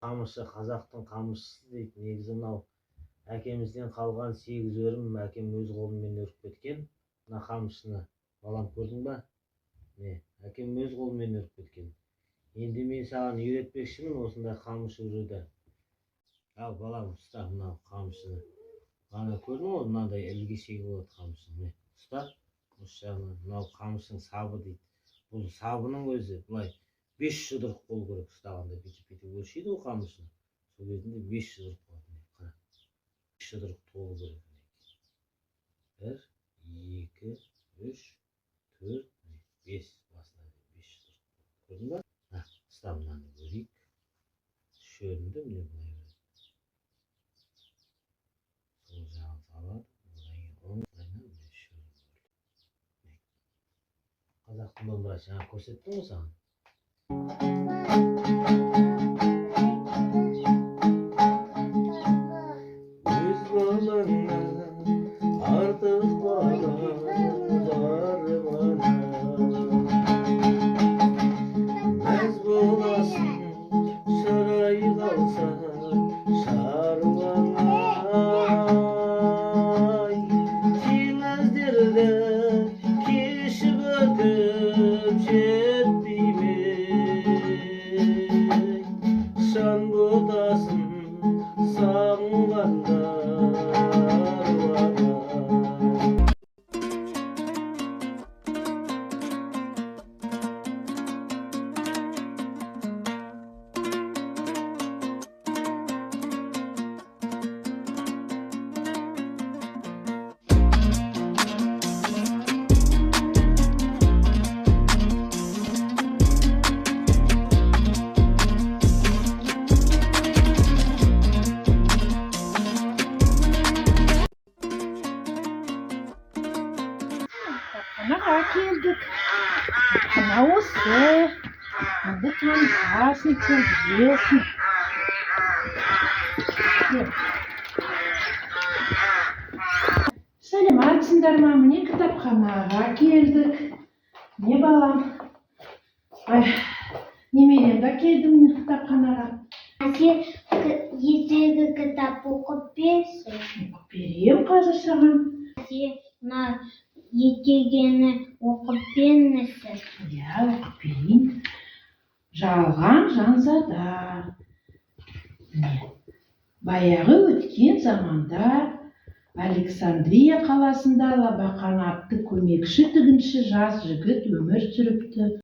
Қамышы, қазақтың қамшысы дейді. Негізі мынау әкемізден қалған 8 өрім, әкем өз қолымен өріп кеткен. Мына қамшыны балам көрдің ба? Әкем өз қолымен өріп кеткен. Енді мен саған үйретпекшімін осындай қамшы өруді. Ал балам, ұста мынау қамшыны. Ғана көрдің ғой, мынандай ілгешегі болады қамшыны. Ұста, осы жағынан. Мынау қамшының сабы дейді. Бұл сабының өзі былай 5 жұдырық болу керек. Ұстағанда бүйтіп өлшейді ғой қамшыны. Сол кезінде 5 жұдырық болады. 5 жұдырық толу керек. 1, 2, 3, 4, 5 басына 5 жұдырық. Көрдің ба? Ұста мынаны көрейік. Шөлінді міне былай. Сол жағын салады. Қазақтың домбырасы жаңа көрсеттім ғой саған. Өз балаңнан артық бала бар бана, мәз боласың шырай қалса шаруаңа. Теңіздерді кешіп өтіп жетпей ме, шаң бұтасын сағынғанда Kanağa geldik. Kana осы. Енді танысасың, сен білесің. Сәлематсыңдар ма? Міне кітапханаға келдік. Не балам? Немеремді келдім кітапханаға. Сен ертегі кітап оқып берсің? Оқып берем қазір саған. Сен ертегіні оқып бермесің? Иә, оқып берейін. Жалған Жанзада. Баяғы өткен заманда Александрия қаласында Лабақан атты көмекші тігінші жас жігіт өмір сүріпті.